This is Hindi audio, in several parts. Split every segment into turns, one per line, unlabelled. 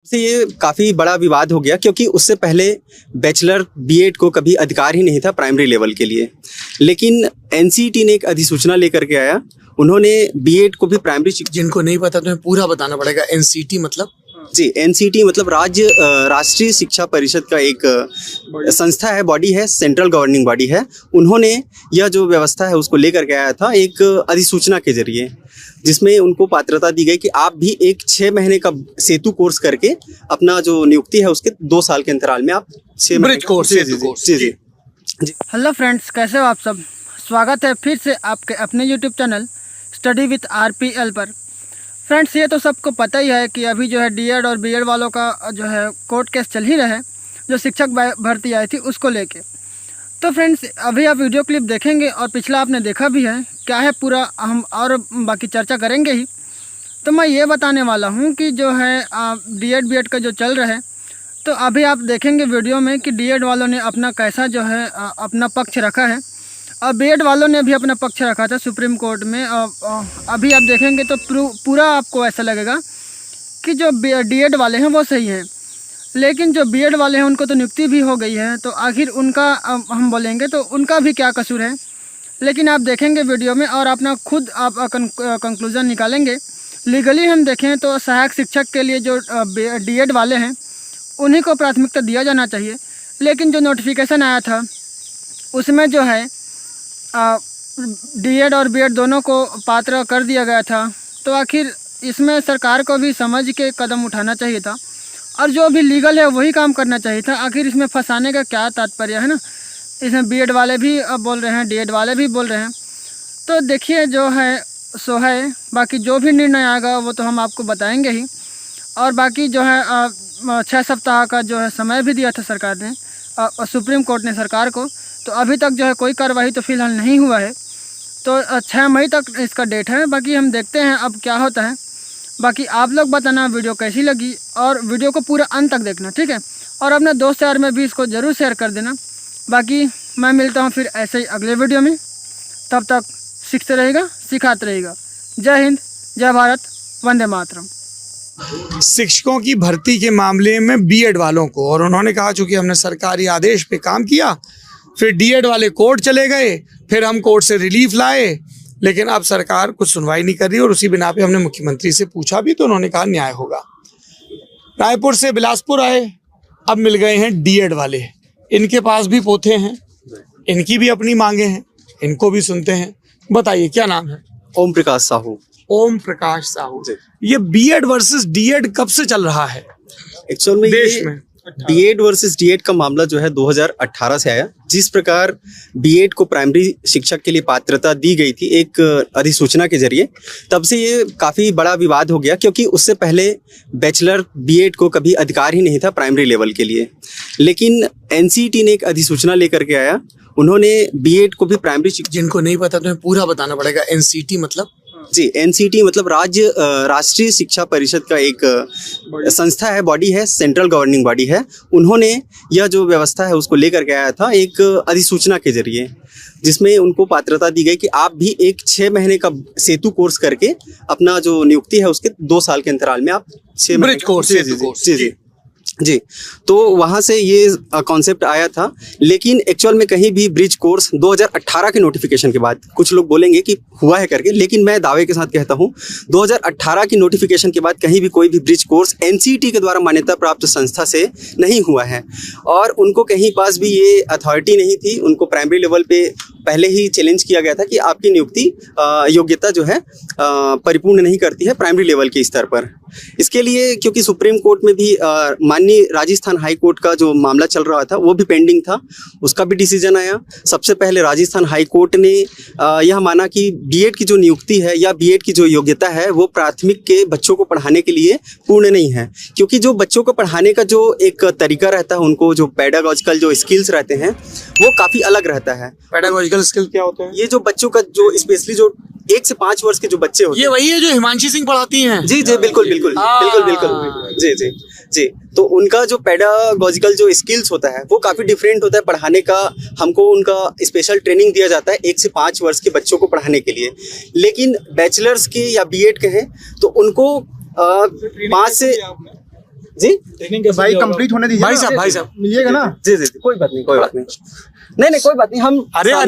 से ये काफ़ी बड़ा विवाद हो गया क्योंकि उससे पहले बैचलर बीएड को कभी अधिकार ही नहीं था प्राइमरी लेवल के लिए। लेकिन एनसीईटी ने एक अधिसूचना लेकर के आया, उन्होंने बीएड को भी प्राइमरी
जिनको नहीं पता तुम्हें पूरा बताना पड़ेगा। एनसीईटी मतलब
जी, एनसीईटी मतलब राष्ट्रीय शिक्षा परिषद का एक संस्था है, बॉडी है, सेंट्रल गवर्निंग बॉडी है। उन्होंने यह जो व्यवस्था है उसको लेकर के आया था एक अधिसूचना के जरिए, जिसमें उनको पात्रता दी गई कि आप भी एक 6 महीने का सेतु कोर्स करके अपना जो नियुक्ति है उसके 2 साल के अंतराल में आप 6
ब्रिज कोर्स।
जी।
हेलो फ्रेंड्स, कैसे हो आप सब। स्वागत है फिर से आपके अपने YouTube channel study with RPL पर। फ्रेंड्स, ये तो सबको पता ही है कि अभी जो है डीएड और बीएड वालों का जो है कोर्ट केस चल ही रहा है, जो शिक्षक भर्ती आई थी उसको लेके। तो फ्रेंड्स, अभी आप वीडियो क्लिप देखेंगे और पिछला आपने देखा भी है, क्या है पूरा हम और बाकी चर्चा करेंगे ही। तो मैं ये बताने वाला हूँ कि जो है डीएड बीएड का जो चल रहा है, तो अभी आप देखेंगे वीडियो में कि डीएड वालों ने अपना कैसा जो है अपना पक्ष रखा है और बीएड वालों ने भी अपना पक्ष रखा था सुप्रीम कोर्ट में। अभी आप देखेंगे तो पूरा आपको ऐसा लगेगा कि जो डीएड वाले हैं वो सही है, लेकिन जो बीएड वाले हैं उनको तो नियुक्ति भी हो गई है, तो आखिर उनका हम बोलेंगे तो उनका भी क्या कसूर है। लेकिन आप देखेंगे वीडियो में और अपना खुद आप कंक्लूज़न निकालेंगे। लीगली हम देखें तो सहायक शिक्षक के लिए जो डीएड वाले हैं उन्हीं को प्राथमिकता दिया जाना चाहिए, लेकिन जो नोटिफिकेशन आया था उसमें जो है डीएड और बीएड दोनों को पात्र कर दिया गया था। तो आखिर इसमें सरकार को भी समझ के कदम उठाना चाहिए था और जो भी लीगल है वही काम करना चाहिए था। आखिर इसमें फंसाने का क्या तात्पर्य है ना। इसमें बीएड वाले भी बोल रहे हैं, डीएड वाले भी बोल रहे हैं। तो देखिए जो है सो है, बाकी जो भी निर्णय आएगा वो तो हम आपको बताएंगे ही। और बाकी जो है 6 सप्ताह का जो है समय भी दिया था सरकार ने, सुप्रीम कोर्ट ने सरकार को। तो अभी तक जो है कोई कार्रवाई तो फिलहाल नहीं हुआ है, तो 6 मई तक इसका डेट है। बाकी हम देखते हैं अब क्या होता है। बाकी आप लोग बताना वीडियो कैसी लगी और वीडियो को पूरा अंत तक देखना, ठीक है। और अपने दोस्त यार में भी इसको ज़रूर शेयर कर देना। बाकी मैं मिलता हूँ फिर ऐसे ही अगले वीडियो में, तब तक सीखते रहेगा, सिखाते रहेगा। जय हिंद, जय भारत, वंदे मातरम।
शिक्षकों की भर्ती के मामले में बीएड वालों को, और उन्होंने कहा चूंकि हमने सरकारी आदेश पे काम किया, फिर डीएड वाले कोर्ट चले गए, फिर हम कोर्ट से रिलीफ लाए, लेकिन अब सरकार कुछ सुनवाई नहीं कर रही। और उसी बिना पे हमने मुख्यमंत्री से पूछा भी तो उन्होंने कहा न्याय होगा। रायपुर से बिलासपुर आए, अब मिल गए हैं डीएड वाले। इनके पास भी पोथे हैं, इनकी भी अपनी मांगे हैं, इनको भी सुनते हैं। बताइए क्या नाम है?
ओम प्रकाश साहू।
ओम प्रकाश साहू। ये बीएड वर्सेस डीएड कब से चल रहा है
एक्चुअल में
देश में?
बीएड वर्सेस डीएड का मामला जो है 2018 से आया। जिस प्रकार बीएड को प्राइमरी शिक्षक के लिए पात्रता दी गई थी एक अधिसूचना के जरिए, तब से ये काफ़ी बड़ा विवाद हो गया क्योंकि उससे पहले बैचलर बीएड को कभी अधिकार ही नहीं था प्राइमरी लेवल के लिए। लेकिन एनसीईटी ने एक अधिसूचना लेकर के आया, उन्होंने बीएड को भी प्राइमरी
जिनको नहीं पता तुम्हें पूरा बताना पड़ेगा। एनसीईटी मतलब
जी, एनसीईटी मतलब राष्ट्रीय शिक्षा परिषद का एक संस्था है, बॉडी है, सेंट्रल गवर्निंग बॉडी है। उन्होंने यह जो व्यवस्था है उसको लेकर के आया था एक अधिसूचना के जरिए, जिसमें उनको पात्रता दी गई कि आप भी एक 6 महीने का सेतु कोर्स करके अपना जो नियुक्ति है उसके 2 साल के अंतराल में आप 6
ब्रिज कोर्स।
जी, तो वहाँ से ये कॉन्सेप्ट आया था। लेकिन एक्चुअल में कहीं भी ब्रिज कोर्स 2018 के नोटिफिकेशन के बाद, कुछ लोग बोलेंगे कि हुआ है करके, लेकिन मैं दावे के साथ कहता हूँ 2018 की नोटिफिकेशन के बाद कहीं भी कोई भी ब्रिज कोर्स एनसीईटी के द्वारा मान्यता प्राप्त संस्था से नहीं हुआ है। और उनको कहीं पास भी ये अथॉरिटी नहीं थी। उनको प्राइमरी लेवल पे पहले ही चैलेंज किया गया था कि आपकी नियुक्ति योग्यता जो है परिपूर्ण नहीं करती है प्राइमरी लेवल के स्तर पर। इसके लिए क्योंकि सुप्रीम कोर्ट में भी माननीय राजस्थान हाई कोर्ट का जो मामला चल रहा था वो भी पेंडिंग था, उसका भी डिसीजन आया। सबसे पहले राजस्थान हाई कोर्ट ने यह माना कि बीएड की जो नियुक्ति है या बीएड की जो योग्यता है वो प्राथमिक के बच्चों को पढ़ाने के लिए पूर्ण नहीं है, क्योंकि जो बच्चों को पढ़ाने का जो एक तरीका रहता है, उनको जो पेडागॉजिकल जो स्किल्स रहते हैं वो काफ़ी अलग रहता है।
पेडागॉजिकल स्किल क्या होते हैं?
ये जो बच्चों का जो स्पेशली जो 1 से 5 वर्ष के जो बच्चे होते हैं,
ये वही है जो हिमांशी सिंह पढ़ाती हैं।
जी, बिल्कुल। जी, तो उनका जो पेडागॉजिकल जो स्किल्स होता है वो काफ़ी डिफरेंट होता है पढ़ाने का। हमको उनका स्पेशल ट्रेनिंग दिया जाता है 1 से 5 वर्ष के बच्चों को पढ़ाने के लिए। लेकिन बैचलर्स के या बीएड के हैं तो उनको 5 से जी
भाई कंप्लीट होने दीजिए।
भाई साहब
मिलिएगा ना।
जी कोई बात नहीं नहीं कोई बात नहीं हम
अरे
आप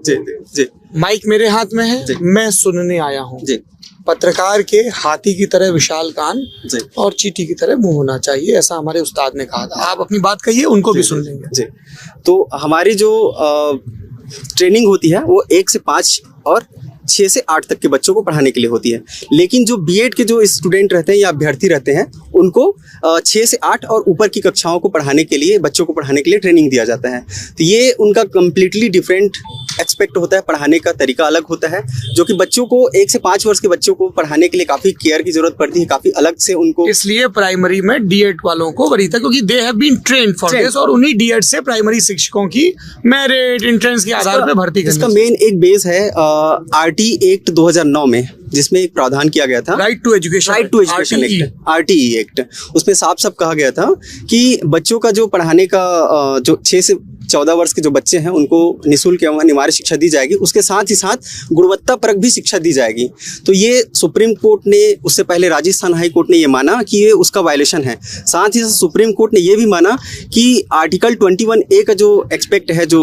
जी जी
माइक मेरे हाथ में है, मैं सुनने आया हूँ।
जी
पत्रकार के हाथी की तरह विशाल कान
जी
और चींटी की तरह मुंह होना चाहिए, ऐसा हमारे उस्ताद ने कहा था। आप अपनी बात कहिए, उनको भी सुन लेंगे।
जी तो हमारी जो ट्रेनिंग होती है वो 1 से 5 और 6 से 8 तक के बच्चों को पढ़ाने के लिए होती है। लेकिन जो बीएड के जो स्टूडेंट रहते हैं या अभ्यर्थी रहते हैं उनको 6 से 8 और ऊपर की कक्षाओं को पढ़ाने के लिए, बच्चों को पढ़ाने के लिए ट्रेनिंग दिया जाता है। तो ये उनका कम्प्लीटली डिफरेंट एक्सपेक्ट होता है, पढ़ाने का तरीका अलग होता है, जो कि बच्चों को 1 से 5 वर्ष के बच्चों को पढ़ाने के लिए काफ़ी केयर की जरूरत पड़ती है, काफ़ी अलग से उनको।
इसलिए प्राइमरी में डीएड वालों को वरीता, क्योंकि they have been trained for this, और उन्हीं डीएड से प्राइमरी शिक्षकों की मेरिट एंट्रेंस के आधार पर भर्ती करनी।
इसका मेन एक बेस है आरटी एक्ट 2009 में, जिसमें एक प्रावधान किया गया था, right to education act, RTE act. उसमें साफ कहा गया था कि बच्चों का जो पढ़ाने का जो 6 से 14 वर्ष के जो बच्चे हैं उनको निःशुल्क एवं अनिवार्य शिक्षा दी जाएगी, उसके साथ ही साथ गुणवत्तापरक भी शिक्षा दी जाएगी। तो ये सुप्रीम कोर्ट ने, उससे पहले राजस्थान हाई कोर्ट ने ये माना कि ये उसका वायलेशन है। साथ ही साथ सुप्रीम कोर्ट ने ये भी माना कि आर्टिकल 21A का जो एक्सपेक्ट है, जो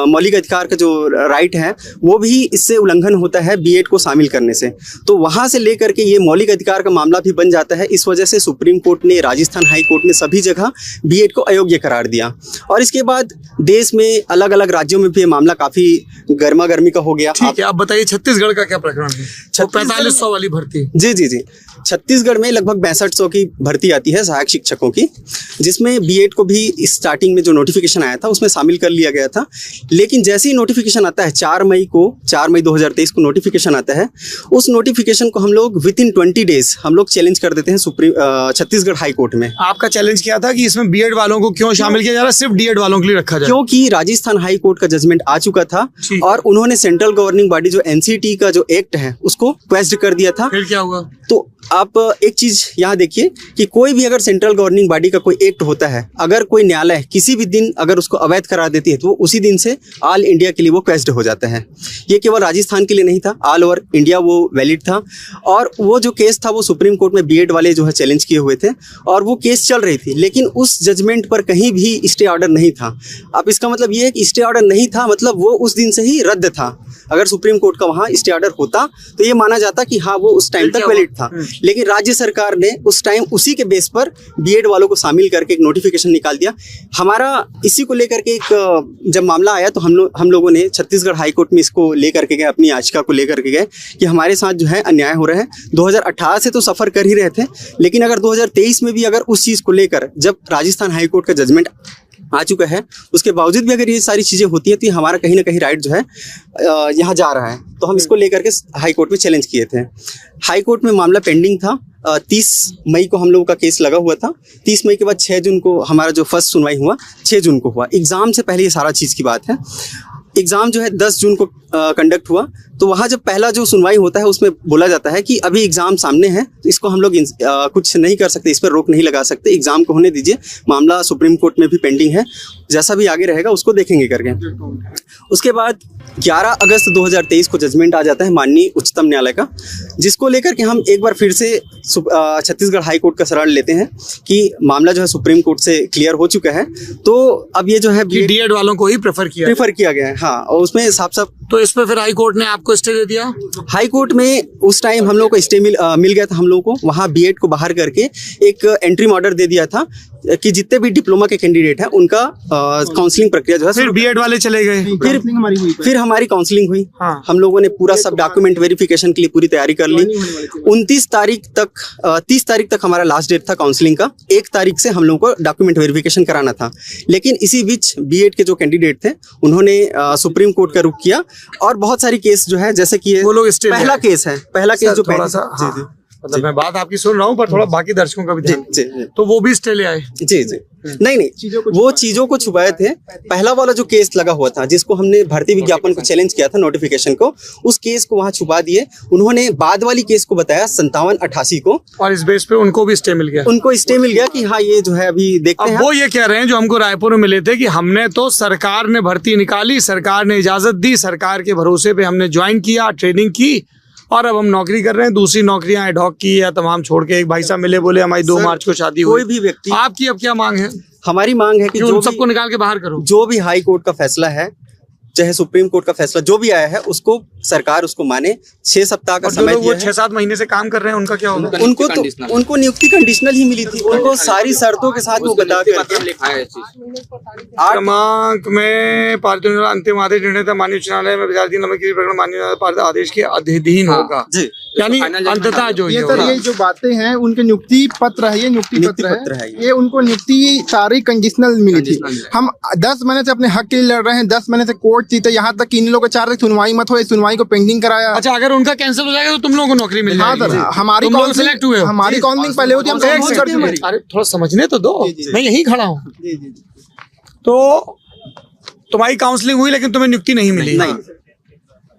मौलिक अधिकार का जो राइट है, वो भी इससे उल्लंघन होता है बीएड को शामिल करने से। तो वहाँ से लेकर के ये मौलिक अधिकार का मामला भी बन जाता है। इस वजह से सुप्रीम कोर्ट ने, राजस्थान हाई कोर्ट ने सभी जगह बीएड को अयोग्य करार दिया। और इसके बाद देश में अलग अलग राज्यों में भी ये मामला काफी गर्मा गर्मी का हो गया।
ठीक है, आप बताइए छत्तीसगढ़ का क्या प्रकरण है? 4500 वाली भर्ती।
जी छत्तीसगढ़ में लगभग 6500 की भर्ती आती है सहायक शिक्षकों की, जिसमें बीएड को भी स्टार्टिंग में जो नोटिफिकेशन आया था उसमें शामिल कर लिया गया था। लेकिन जैसे ही नोटिफिकेशन आता है 4 मई 2023 को नोटिफिकेशन आता है, उस नोटिफिकेशन को हम लोग विदिन 20 डेज हम लोग चैलेंज कर देते हैं छत्तीसगढ़ हाई कोर्ट में।
आपका चैलेंज क्या था कि इसमें बीएड वालों को क्यों शामिल किया जा रहा है, सिर्फ डीएड वालों के लिए रखा जाए?
क्योंकि राजस्थान हाई कोर्ट का जजमेंट आ चुका था और उन्होंने सेंट्रल गवर्निंग बॉडी जो एनसीटी का जो एक्ट है उसको क्वेश्चन कर दिया था।
फिर क्या हुआ?
तो आप एक चीज यहाँ देखिए कि कोई भी अगर सेंट्रल गवर्निंग बॉडी का कोई एक्ट होता है, अगर कोई न्यायालय किसी भी दिन अगर उसको अवैध करार देती है तो वो उसी दिन से ऑल इंडिया के लिए वो क्वेश्चन हो जाता है। ये केवल राजस्थान के लिए नहीं था, ऑल ओवर इंडिया वो वैलिड था। और वो जो केस था वो सुप्रीम कोर्ट में बीएड वाले जो है चैलेंज किए हुए थे और वो केस चल रही थी, लेकिन उस जजमेंट पर कहीं भी स्टे ऑर्डर नहीं था। अब इसका मतलब ये है कि स्टे ऑर्डर नहीं था, मतलब वो उस दिन से ही रद्द था। अगर सुप्रीम कोर्ट का वहाँ स्टे ऑर्डर होता तो ये माना जाता कि हाँ वो उस टाइम तक वैलिड था। लेकिन राज्य सरकार ने उस टाइम उसी के बेस पर बीएड वालों को शामिल करके एक नोटिफिकेशन निकाल दिया। हमारा इसी को लेकर के एक जब मामला आया तो हम लोगों ने छत्तीसगढ़ हाई कोर्ट में इसको लेकर के गए, अपनी याचिका को लेकर के गए कि हमारे साथ जो है अन्याय हो रहा है। 2018 से तो सफ़र कर ही रहे थे, लेकिन अगर 2023 में भी अगर उस चीज़ को लेकर जब राजस्थान हाई कोर्ट का जजमेंट आ चुका है उसके बावजूद भी अगर ये सारी चीज़ें होती है तो हमारा कहीं ना कहीं राइट जो है यहाँ जा रहा है। तो हम इसको लेकर के हाई कोर्ट में चैलेंज किए थे। हाई कोर्ट में मामला पेंडिंग था। 30 मई को हम लोगों का केस लगा हुआ था। 30 मई के बाद 6 जून को हमारा जो फर्स्ट सुनवाई हुआ 6 जून को हुआ। एग्ज़ाम से पहले ये सारा चीज़ की बात है। एग्ज़ाम जो है 10 जून को कंडक्ट हुआ। तो वहाँ जब पहला जो सुनवाई होता है उसमें बोला जाता है कि अभी एग्ज़ाम सामने है तो इसको हम लोग कुछ नहीं कर सकते, इस पर रोक नहीं लगा सकते, एग्ज़ाम को होने दीजिए, मामला सुप्रीम कोर्ट में भी पेंडिंग है, जैसा भी आगे रहेगा उसको देखेंगे करके। उसके बाद 11 अगस्त 2023 को जजमेंट आ जाता है माननीय उच्चतम न्यायालय का, जिसको लेकर के हम एक बार फिर से छत्तीसगढ़ हाई कोर्ट का शरण लेते हैं कि मामला जो है सुप्रीम कोर्ट से क्लियर हो चुका है। तो अब ये जो है
डीएड वालों को ही प्रेफर किया गया
है। हाँ, और उसमें साफ
तो इस पर फिर हाई कोर्ट ने आपको स्टे दे दिया?
हाई कोर्ट में उस टाइम हम लोग को स्टे मिल गया था। हम लोगों को वहाँ बीएड को बाहर करके एक एंट्री ऑर्डर दे दिया था कि जितने भी डिप्लोमा के कैंडिडेट हैं उनका काउंसिलिंग प्रक्रिया जो है, फिर बीएड वाले चले गए। फिर हमारी काउंसलिंग हुई। हाँ। हम लोगों ने पूरा सब डॉक्यूमेंट वेरिफिकेशन के लिए पूरी तैयारी कर ली। 29 तारीख तक 30 तारीख तक हमारा लास्ट डेट था काउंसलिंग का। 1 तारीख से हम लोगों को डॉक्यूमेंट वेरिफिकेशन कराना था। लेकिन इसी बीच बीएड के जो कैंडिडेट थे उन्होंने सुप्रीम कोर्ट का रुख किया और बहुत सारी केस जो है, जैसे कि वो लोग पहला केस जो
थोड़ा सा मतलब मैं बात आपकी सुन रहा हूँ पर थोड़ा बाकी दर्शकों का भी ध्यान। तो वो भी स्टे ले आए?
जी नहीं वो चीजों को छुपाए थे। पहला वाला जो केस लगा हुआ था जिसको हमने भर्ती विज्ञापन को चैलेंज किया था, नोटिफिकेशन को, उस केस को वहाँ छुपा दिए। उन्होंने बाद वाली केस को बताया 5788 को,
और इस बेस पे उनको भी स्टे मिल गया।
उनको स्टे मिल गया कि हाँ ये जो है अभी देखते हैं।
वो ये कह रहे हैं जो हमको रायपुर में मिले थे कि हमने तो सरकार ने भर्ती निकाली, सरकार ने इजाजत दी, सरकार के भरोसे पे हमने ज्वाइन किया, ट्रेनिंग की, और अब हम नौकरी कर रहे हैं, दूसरी नौकरियां एडहॉक की या तमाम छोड़ के। एक भाई साहब मिले, बोले हमारी 2 मार्च को शादी हुई।
कोई भी व्यक्ति,
आपकी अब क्या मांग है?
हमारी मांग है कि
उन
जो
सबको निकाल के बाहर करो।
जो भी हाई कोर्ट का फैसला है, चाहे सुप्रीम कोर्ट का फैसला जो भी आया है, उसको सरकार उसको माने। 6 सप्ताह का
और जो
समय
लोग वो
दिया है।
6-7 महीने से काम कर रहे हैं उनका क्या होगा?
उनको नियुक्ति कंडीशनल ही मिली थी, उनको सारी शर्तों के साथ वो बता करके
क्रमांक में पार्टी अंतिम आदेश निर्णय था माननीय उच्च न्यायालय में विचाराधीन नंबर की प्रकरण माननीय आदेश के अधीन होगा
जी।
यानी अंततः जो
ये सर, ये जो बातें हैं उनके नियुक्ति पत्र है, ये नियुक्ति पत्र है, ये उनको नियुक्ति सारी कंडीशनल मिली थी। हम 10 महीने से अपने हक के लिए लड़ रहे हैं, 10 महीने से कोर्ट जीते, यहाँ तक कि इन लोगों को 4 तक सुनवाई मत हो, सुनवाई को पेंडिंग कराया।
अच्छा, अगर उनका कैंसिल हो जाएगा तो तुम लोगों को नौकरी मिल
हाँ
जाएगी?
सर, हमारी
तुम लोग सिलेक्ट हुए हो?
हमारी काउंसलिंग पहले होती है, हम
एक
काउंसलिंग करते हैं।
सेकंड, अरे थोड़ा समझने तो दो, मैं यहीं खड़ा हूँ। तो तुम्हारी काउंसलिंग हुई लेकिन तुम्हें नियुक्ति नहीं मिली।
नहीं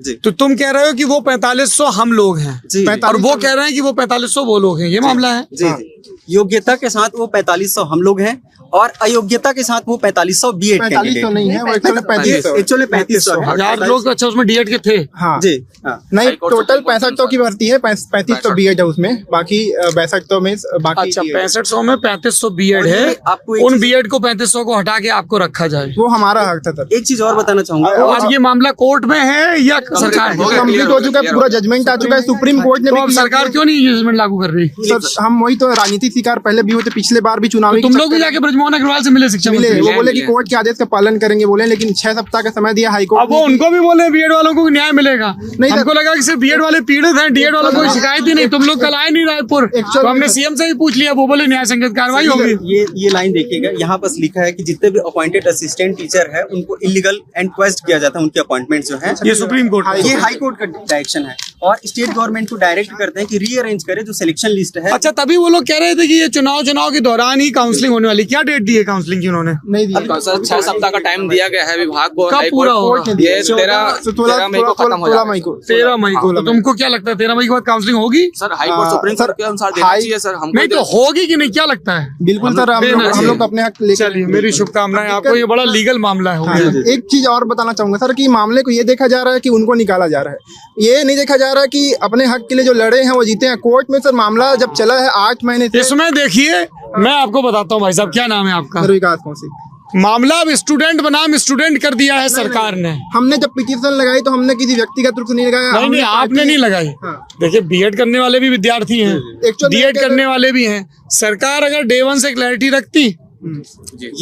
जी।
तो तुम कह रहे हो कि वो 4500 हम लोग हैं
जी।
और वो कह रहे हैं कि वो 4500 वो लोग हैं, ये मामला है?
जी जी। योग्यता के साथ वो 4500 हम लोग हैं और अयोग्यता के साथ वो 4500 बीएड
4500 नहीं है, वो एक्चुअली 3500
एक्चुअली 3500 है।
1000 लोग अच्छा उसमें डीएड के थे।
हाँ
जी हाँ।
नहीं, टोटल 6500 की भर्ती है, 3500 बीएड है उसमें, बाकी 6200 में बाकी
अच्छा,
DED।
6500 में 3500 बीएड
और
है।
ये आपको एक
उन
चीज-
बीएड को 3500 को हटा के आपको रखा जाए।
वो हमारा हक था सर।
एक चीज और बताना चाहूंगा।
अब ये मामला कोर्ट में है या सरकार
वो कंप्लीट हो चुका है, पूरा जजमेंट आ चुका है, सुप्रीम कोर्ट ने
तो
भी
अब
clear
सरकार
किया।
क्यों नहीं जजमेंट लागू कर रही?
सर, हम वही तो राजनीतिक शिकार पहले भी हुए थे, पिछले बार भी चुनावी
तुम लोग भी जाके ब्रजमोहन अग्रवाल से मिले शिक्षा
मिले,
मंत्री?
वो बोले कि कोर्ट के आदेश का पालन करेंगे बोले, लेकिन 6 सप्ताह का समय दिया हाईकोर्ट
अब वो उनको भी बोले बीएड वालों को न्याय मिलेगा।
नहीं सर।
हमको लगा कि सिर्फ बीएड वाले पीड़ित हैं, डीएड वालों को कोई शिकायत ही नहीं। तुम लोग कल आए नहीं रायपुर, तो हमने सीएम से भी पूछ लिया, वो बोले न्याय संगत कार्रवाई होगी।
ये लाइन देखिएगा, यहाँ पर लिखा है कि जितने भी अपॉइंटेड असिस्टेंट टीचर है उनको इलीगल एंड क्वेस्ट किया जाता है, उनके अपॉइंटमेंट जो है।
ये सुप्रीम कोर्ट
ये हाई कोर्ट का डायरेक्शन है और स्टेट गवर्नमेंट को डायरेक्ट करते हैं कि रीअरेंज करे जो सिलेक्शन लिस्ट है।
अच्छा, तभी वो लोग कह रहे थे कि ये चुनाव के दौरान ही काउंसलिंग होने वाली। क्या डेट दी है काउंसलिंग की उन्होंने?
नहीं दिया।
सर 6 सप्ताह का टाइम दिया गया है विभाग को।
कब पूरा होगा?
ये 13 मई को खत्म हो
16
जाएगा।
मई को।
13 मई को। तो तुमको क्या लगता है 13 मई के बाद काउंसलिंग होगी?
Sir high court supreme
sir,
court के अनुसार देना
हाई-
चाहिए सर हमको।
नहीं तो होगी कि नहीं, क्या लगता है?
बिल्कुल सर, हम लोग अपने हक लेकर।
चलिए, मेरी शुभकामनाएं आपको। ये बड़ा लीगल मामला हो
हाँ,
गया।
एक चीज और बताना चाहूंगा सर कि मामले को ये देखा जा रहा है कि उनको निकाला जा रहा है, ये नहीं देखा जा रहा है कि अपने हक के लिए जो लड़े हैं वो जीते हैं। कोर्ट में सर मामला जब चला है 8 महीने से।
इसमें देखिए, मैं आपको बताता हूँ भाई साहब, क्या नाम है आपका?
सर विकास कौशिक।
मामला अब स्टूडेंट बनाम स्टूडेंट कर दिया है सरकार ने।
हमने जब पिटीशन लगाई तो हमने किसी व्यक्तिगत रूप से नहीं लगाया।
नहीं,
हमने
आपने
पार्टी-
नहीं लगाई।
हाँ।
देखिए, बीएड करने वाले भी विद्यार्थी हैं,
Actually
डीएड
क्या-
करने वाले भी हैं। सरकार अगर डे 1 से क्लैरिटी रखती,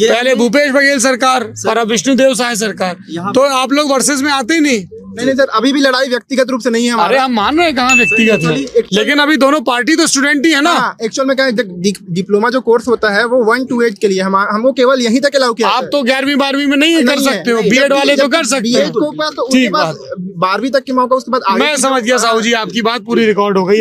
ये
पहले भूपेश बघेल सरकार और अब विष्णुदेव साय सरकार,
यहाँ
तो आप लोग वर्सेस में आते ही नहीं।
नहीं सर, अभी भी लड़ाई व्यक्तिगत रूप से नहीं है
अरे
हमारा।
हम मान रहे हैं कहाँ व्यक्तिगत है, लेकिन अभी दोनों पार्टी तो स्टूडेंट ही है ना।
एक्चुअल में क्या है, डिप्लोमा जो कोर्स होता है वो 1 to 8 के लिए हमको केवल यहीं तक अलाउ किया
आप तो 11वीं 12वीं में नहीं कर सकते हो,
नहीं,
बीएड
जब-
वाले तो
जब
कर सकते
बीएड को
हो।
पास तो उनके
ठीक
पास 12वीं तक के मौका, उसके बाद आगे
मैं
की
समझ गया साहू जी, आपकी बात पूरी रिकॉर्ड हो गई।